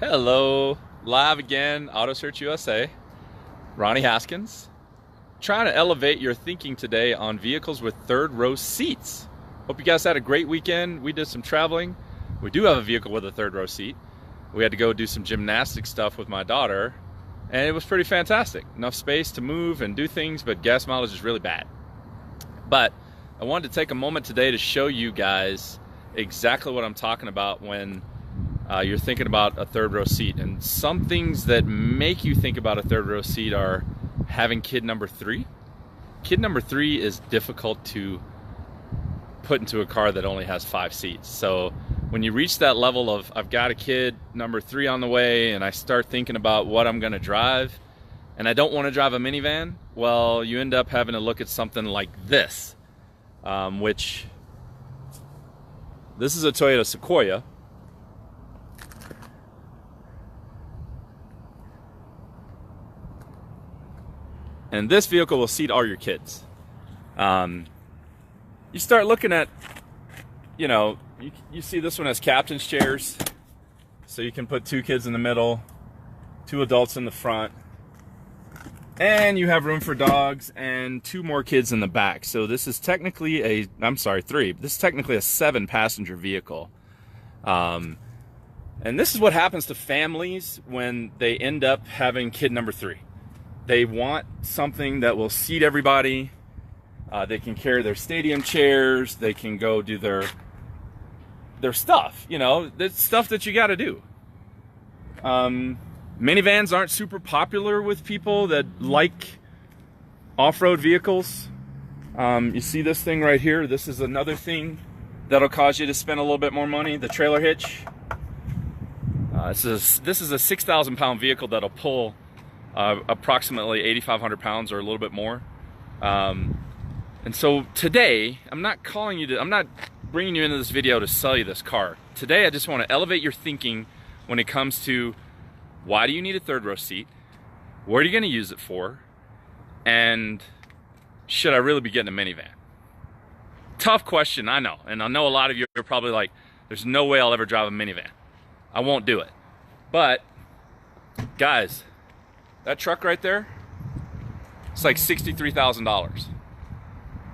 Hello, live again, Auto Search USA. Ronnie Haskins, trying to elevate your thinking today on vehicles with third row seats. Hope you guys had a great weekend. We did some traveling. We do have a vehicle with a third row seat. We had to go do some gymnastic stuff with my daughter, and it was pretty fantastic. Enough space to move and do things, but gas mileage is really bad. But I wanted to take a moment today to show you guys exactly what I'm talking about when you're thinking about a third row seat. And some things that make you think about a third row seat are having kid number 3. Kid number 3 is difficult to put into a car that only has 5 seats. So when you reach that level of I've got a kid number 3 on the way and I start thinking about what I'm going to drive and I don't want to drive a minivan, well, you end up having to look at something like this, which this is a Toyota Sequoia. And this vehicle will seat all your kids. You start looking at, you see this one has captain's chairs. So you can put 2 kids in the middle, 2 adults in the front. And you have room for dogs and 2 more kids in the back. So this is technically 3. This is technically a 7-passenger vehicle. And this is what happens to families when they end up having kid number 3. They want something that will seat everybody. They can carry their stadium chairs. They can go do their stuff. The stuff that you got to do. Minivans aren't super popular with people that like off-road vehicles. You see this thing right here? This is another thing that'll cause you to spend a little bit more money. The trailer hitch. This is a 6,000-pound vehicle that'll pull approximately 8,500 pounds or a little bit more. And so today, I'm not bringing you into this video to sell you this car. Today, I just want to elevate your thinking when it comes to why do you need a third row seat? What are you going to use it for? And should I really be getting a minivan? Tough question, I know. And I know a lot of you are probably like, there's no way I'll ever drive a minivan. I won't do it. But, guys, that truck right there, it's like $63,000.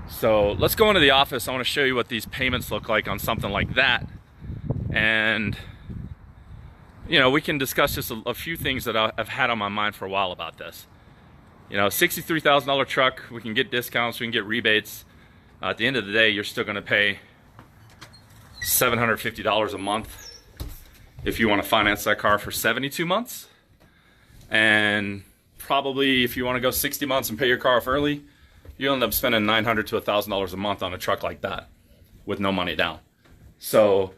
So let's go into the office. I want to show you what these payments look like on something like that. And, we can discuss just a few things that I've had on my mind for a while about this. $63,000 truck, we can get discounts, we can get rebates. At the end of the day, you're still going to pay $750 a month if you want to finance that car for 72 months. And probably if you want to go 60 months and pay your car off early, you'll end up spending $900 to $1,000 a month on a truck like that with no money down. So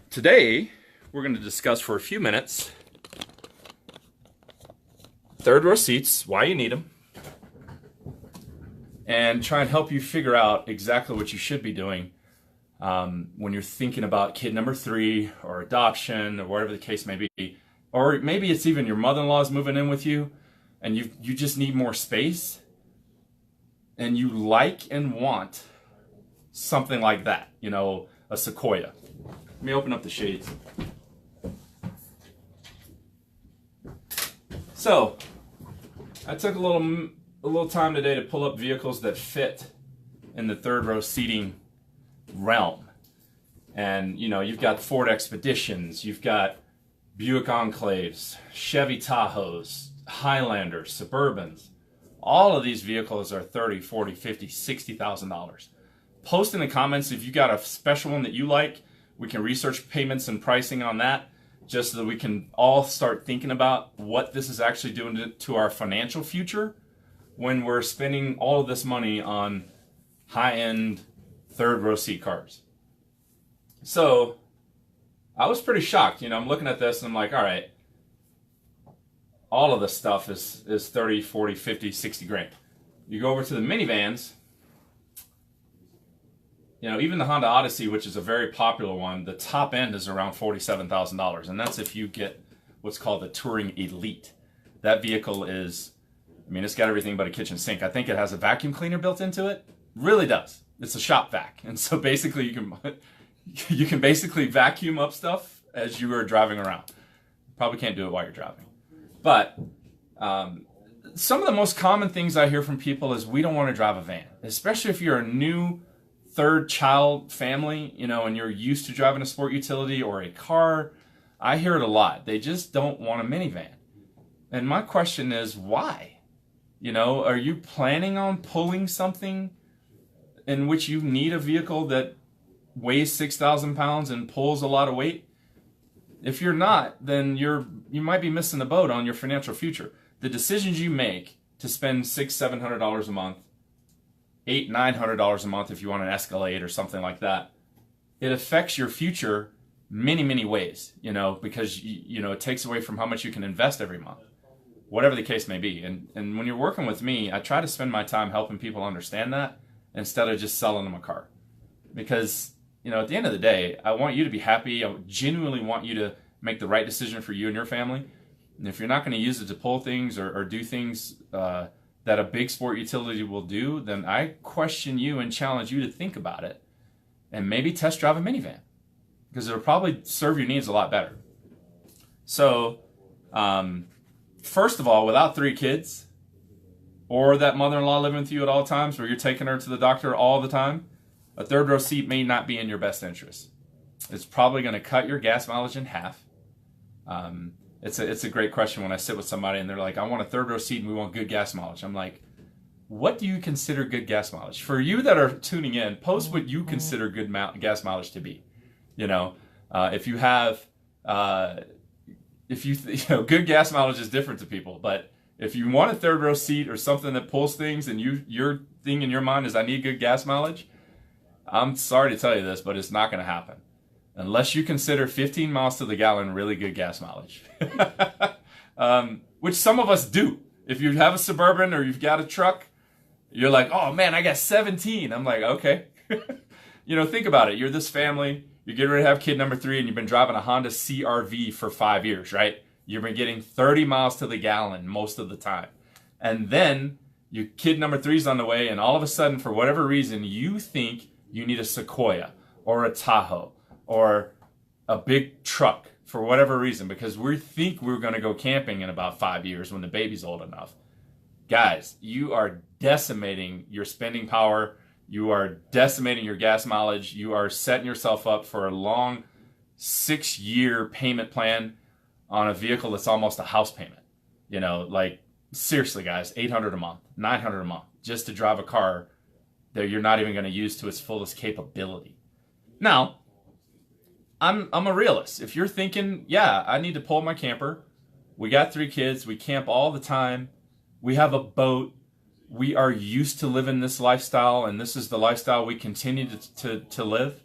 today we're going to discuss for a few minutes third row seats, why you need them, and try and help you figure out exactly what you should be doing when you're thinking about kid number 3 or adoption or whatever the case may be. Or maybe it's even your mother-in-law's moving in with you and you just need more space and you like and want something like that, a Sequoia. Let me open up the shades. So, I took a little time today to pull up vehicles that fit in the third row seating realm. And, you've got Ford Expeditions, you've got Buick Enclaves, Chevy Tahoes, Highlanders, Suburbans. All of these vehicles are $30,000, $40,000, $50,000, $60,000. Post in the comments if you got a special one that you like. We can research payments and pricing on that, just so that we can all start thinking about what this is actually doing to our financial future when we're spending all of this money on high-end third row seat cars. So I was pretty shocked. I'm looking at this and I'm like, all right, all of this stuff is 30, 40, 50, 60 grand. You go over to the minivans, even the Honda Odyssey, which is a very popular one, the top end is around $47,000. And that's if you get what's called the Touring Elite. That vehicle is, it's got everything but a kitchen sink. I think it has a vacuum cleaner built into it. Really does. It's a shop vac. And so basically you can basically vacuum up stuff as you are driving around. Probably can't do it while you're driving. But some of the most common things I hear from people is we don't want to drive a van, especially if you're a new third child family, you know, and you're used to driving a sport utility or a car. I hear it a lot. They just don't want a minivan. And my question is, why? You know, are you planning on pulling something in which you need a vehicle that weighs 6,000 pounds and pulls a lot of weight? If you're not, then you might be missing the boat on your financial future. The decisions you make to spend $600-700 a month, $800-900 a month if you want an Escalade or something like that, it affects your future many, many ways, you know, because you know, it takes away from how much you can invest every month, whatever the case may be. And when you're working with me, I try to spend my time helping people understand that instead of just selling them a car. Because, you know, at the end of the day, I want you to be happy. I genuinely want you to make the right decision for you and your family. And if you're not going to use it to pull things or do things that a big sport utility will do, then I question you and challenge you to think about it and maybe test drive a minivan, because it'll probably serve your needs a lot better. So, first of all, without 3 kids or that mother-in-law living with you at all times where you're taking her to the doctor all the time, a third row seat may not be in your best interest. It's probably going to cut your gas mileage in half. It's a great question when I sit with somebody and they're like, I want a third row seat and we want good gas mileage. I'm like, what do you consider good gas mileage? For you that are tuning in, post what you consider good gas mileage to be. You know, if you have, you know, good gas mileage is different to people, but if you want a third row seat or something that pulls things and your thing in your mind is I need good gas mileage, I'm sorry to tell you this, but it's not going to happen unless you consider 15 miles to the gallon really good gas mileage, which some of us do. If you have a Suburban or you've got a truck, you're like, oh man, I got 17. I'm like, okay. You know, think about it. You're this family, you're getting ready to have kid number 3, and you've been driving a Honda CR-V for 5 years, right? You've been getting 30 miles to the gallon most of the time. And then your kid number 3's on the way, and all of a sudden, for whatever reason, you think you need a Sequoia or a Tahoe or a big truck for whatever reason, because we think we're going to go camping in about 5 years when the baby's old enough. Guys, you are decimating your spending power. You are decimating your gas mileage. You are setting yourself up for a long 6-year payment plan on a vehicle that's almost a house payment. You know, like seriously, guys, $800 a month, $900 a month just to drive a car that you're not even going to use to its fullest capability. Now, I'm a realist. If you're thinking, yeah, I need to pull my camper. We got 3 kids. We camp all the time. We have a boat. We are used to living this lifestyle, and this is the lifestyle we continue to live.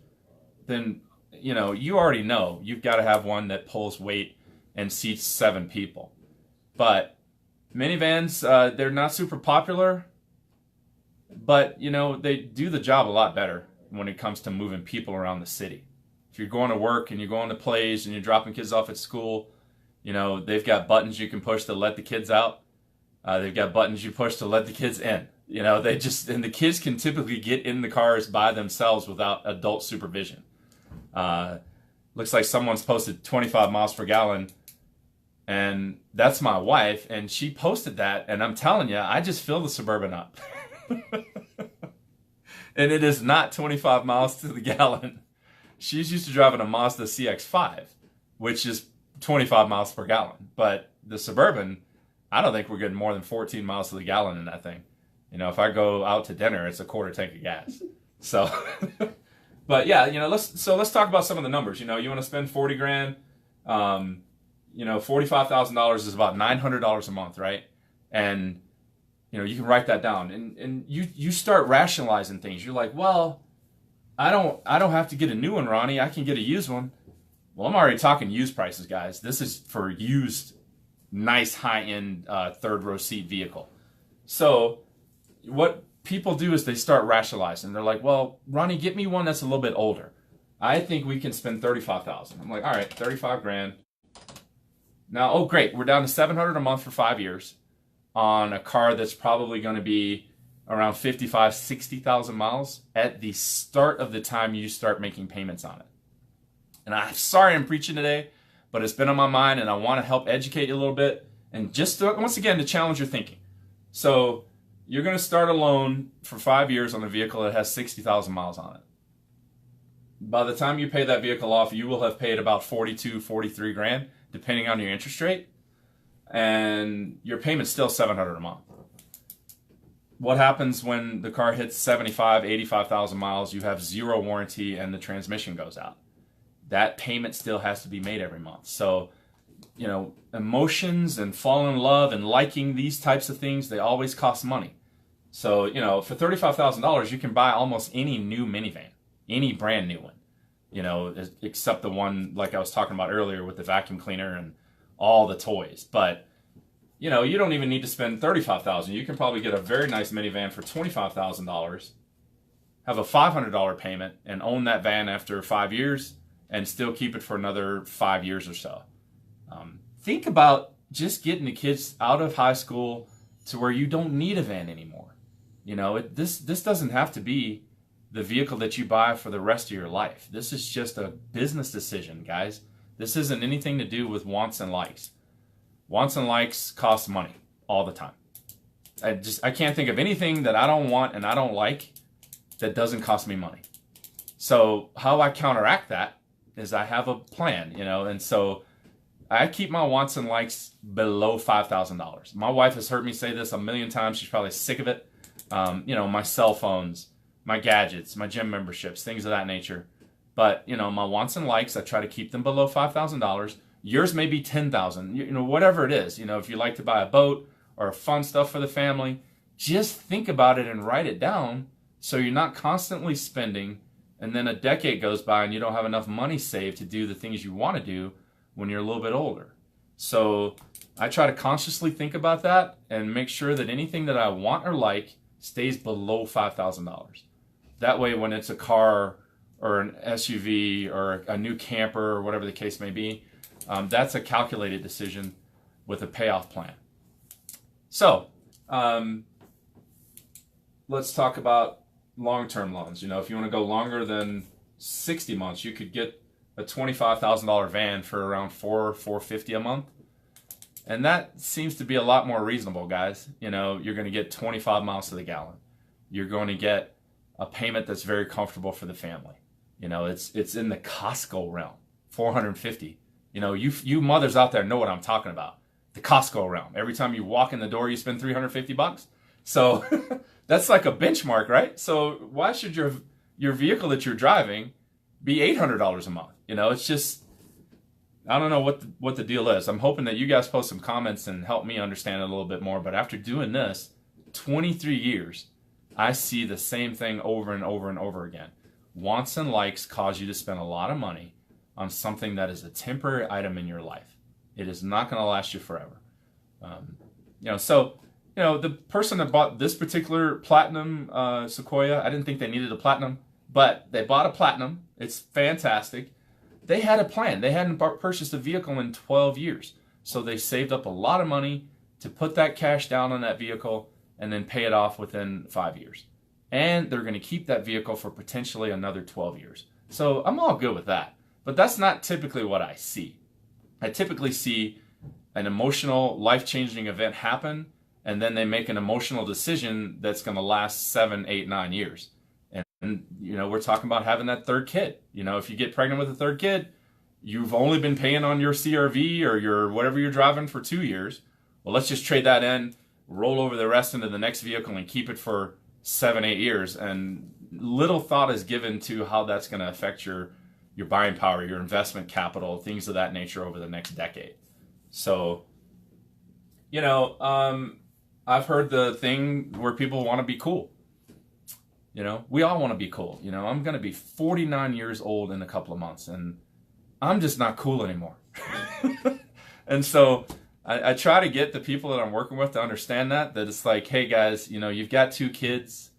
Then, you know, you already know you've got to have one that pulls weight and seats 7 people. But minivans, they're not super popular, but, you know, they do the job a lot better when it comes to moving people around the city. If you're going to work and you're going to plays and you're dropping kids off at school, you know, they've got buttons you can push to let the kids out. They've got buttons you push to let the kids in. You know, and the kids can typically get in the cars by themselves without adult supervision. Looks like someone's posted 25 miles per gallon, and that's my wife, and she posted that, and I'm telling you, I just filled the Suburban up. And it is not 25 miles to the gallon. She's used to driving a Mazda CX-5, which is 25 miles per gallon. But the Suburban, I don't think we're getting more than 14 miles to the gallon in that thing. You know, if I go out to dinner, it's a quarter tank of gas. So, but yeah, you know, let's talk about some of the numbers. You know, you want to spend 40 grand, you know, $45,000 is about $900 a month, right? And, you know, you can write that down, and you start rationalizing things. You're like, well, I don't have to get a new one, Ronnie. I can get a used one. Well, I'm already talking used prices, guys. This is for used, nice high-end third row seat vehicle. So what people do is they start rationalizing. They're like, well, Ronnie, get me one that's a little bit older. I think we can spend $35,000. I'm like, all right, 35 grand. Now, oh great, we're down to $700 a month for 5 years on a car that's probably going to be around 55, 60,000 miles at the start of the time you start making payments on it. And I'm sorry I'm preaching today, but it's been on my mind, and I want to help educate you a little bit, and just once again to challenge your thinking. So you're going to start a loan for 5 years on a vehicle that has 60,000 miles on it. By the time you pay that vehicle off, you will have paid about 42, 43 grand, depending on your interest rate, and your payment's still $700 a month. What happens when the car hits 75, 85,000 miles, you have zero warranty, and the transmission goes out? That payment still has to be made every month. So, you know, emotions and falling in love and liking these types of things, they always cost money. So, you know, for $35,000, you can buy almost any new minivan, any brand new one, you know, except the one like I was talking about earlier with the vacuum cleaner and all the toys. But, you know, you don't even need to spend $35,000. You can probably get a very nice minivan for $25,000, have a $500 payment, and own that van after 5 years and still keep it for another 5 years or so. Think about just getting the kids out of high school to where you don't need a van anymore. You know, this doesn't have to be the vehicle that you buy for the rest of your life. This is just a business decision, guys. This isn't anything to do with wants and likes. Wants and likes cost money all the time. I can't think of anything that I don't want and I don't like that doesn't cost me money. So how I counteract that is I have a plan, you know, and so I keep my wants and likes below $5,000. My wife has heard me say this a million times. She's probably sick of it. You know, my cell phones, my gadgets, my gym memberships, things of that nature. But, you know, my wants and likes, I try to keep them below $5,000. Yours may be $10,000, you know, whatever it is. You know, if you like to buy a boat or fun stuff for the family, just think about it and write it down so you're not constantly spending, and then a decade goes by and you don't have enough money saved to do the things you want to do when you're a little bit older. So I try to consciously think about that and make sure that anything that I want or like stays below $5,000. That way, when it's a car or an SUV or a new camper or whatever the case may be, that's a calculated decision with a payoff plan. So let's talk about long-term loans. You know, if you want to go longer than 60 months, you could get a $25,000 van for around $450 a month. And that seems to be a lot more reasonable, guys. You know, you're going to get 25 miles to the gallon. You're going to get a payment that's very comfortable for the family. You know, it's in the Costco realm, $450. You know, you mothers out there know what I'm talking about. The Costco realm. Every time you walk in the door, you spend $350. So that's like a benchmark, right? So why should your vehicle that you're driving be $800 a month? You know, it's just, I don't know what the deal is. I'm hoping that you guys post some comments and help me understand it a little bit more. But after doing this 23 years, I see the same thing over and over and over again. Wants and likes cause you to spend a lot of money on something that is a temporary item in your life. It is not going to last you forever. You know, so, you know, the person that bought this particular platinum Sequoia, I didn't think they needed a platinum, but they bought a platinum. It's fantastic. They had a plan. They hadn't purchased a vehicle in 12 years. So they saved up a lot of money to put that cash down on that vehicle and then pay it off within 5 years. And they're going to keep that vehicle for potentially another 12 years. So I'm all good with that. But that's not typically what I see. I typically see an emotional, life-changing event happen, and then they make an emotional decision that's going to last 7, 8, 9 years. And, you know, we're talking about having that third kid. You know, if you get pregnant with a third kid, you've only been paying on your CRV or your whatever you're driving for 2 years. Well, let's just trade that in, roll over the rest into the next vehicle and keep it for 7, 8 years. And little thought is given to how that's going to affect your buying power, your investment capital, things of that nature over the next decade. So, you know, I've heard the thing where people want to be cool. You know, we all want to be cool. You know, I'm going to be 49 years old in a couple of months, and I'm just not cool anymore. And so I try to get the people that I'm working with to understand that it's like, hey, guys, you know, you've got 2 kids.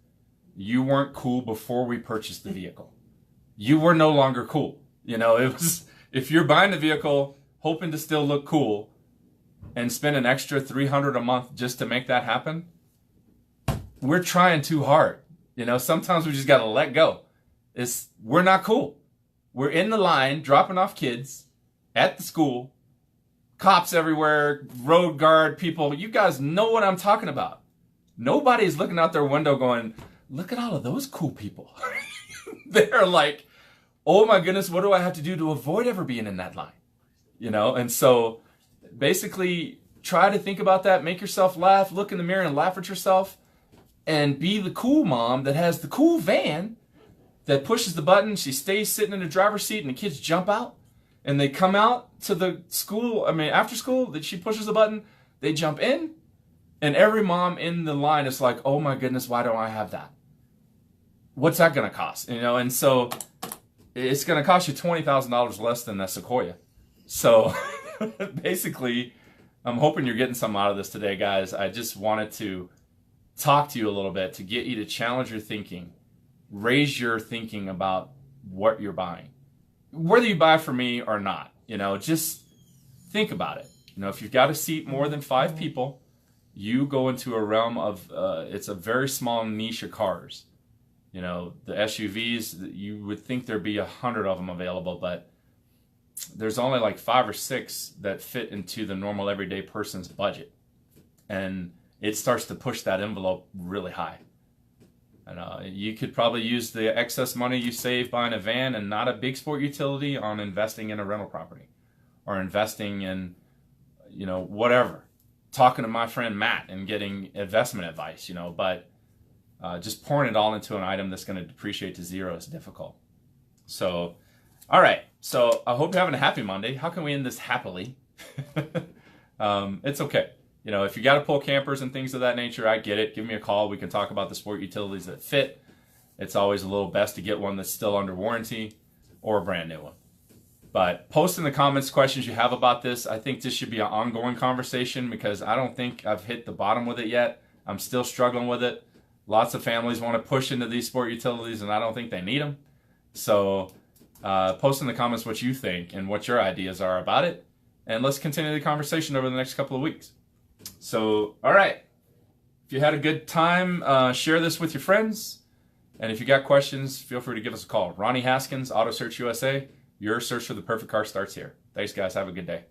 You weren't cool before we purchased the vehicle. You were no longer cool. You know, it was, if you're buying the vehicle hoping to still look cool and spend an extra $300 a month just to make that happen, we're trying too hard. You know, sometimes we just got to let go. We're not cool. We're in the line dropping off kids, at the school, cops everywhere, road guard people. You guys know what I'm talking about. Nobody's looking out their window going, look at all of those cool people. They're like, oh my goodness, what do I have to do to avoid ever being in that line? You know, and so basically try to think about that, make yourself laugh, look in the mirror and laugh at yourself, and be the cool mom that has the cool van that pushes the button, she stays sitting in the driver's seat and the kids jump out and they come out to the school, after school, that she pushes the button, they jump in, and every mom in the line is like, oh my goodness, why don't I have that? What's that going to cost? You know, and so it's going to cost you $20,000 less than that Sequoia. So basically, I'm hoping you're getting something out of this today, guys. I just wanted to talk to you a little bit to get you to challenge your thinking, raise your thinking about what you're buying. Whether you buy for me or not, you know, just think about it. You know, if you've got to seat more than 5 people, you go into a realm of, it's a very small niche of cars. You know, the SUVs, you would think there'd be 100 of them available, but there's only like 5 or 6 that fit into the normal everyday person's budget. And it starts to push that envelope really high. And you could probably use the excess money you save buying a van and not a big sport utility on investing in a rental property or investing in, you know, whatever. Talking to my friend Matt and getting investment advice, you know, but just pouring it all into an item that's going to depreciate to 0 is difficult. So, all right. So I hope you're having a happy Monday. How can we end this happily? It's okay. You know, if you got to pull campers and things of that nature, I get it. Give me a call. We can talk about the sport utilities that fit. It's always a little best to get one that's still under warranty or a brand new one. But post in the comments questions you have about this. I think this should be an ongoing conversation because I don't think I've hit the bottom with it yet. I'm still struggling with it. Lots of families want to push into these sport utilities, and I don't think they need them. So post in the comments what you think and what your ideas are about it. And let's continue the conversation over the next couple of weeks. So, all right. If you had a good time, share this with your friends. And if you got questions, feel free to give us a call. Ronnie Haskins, Auto Search USA. Your search for the perfect car starts here. Thanks, guys. Have a good day.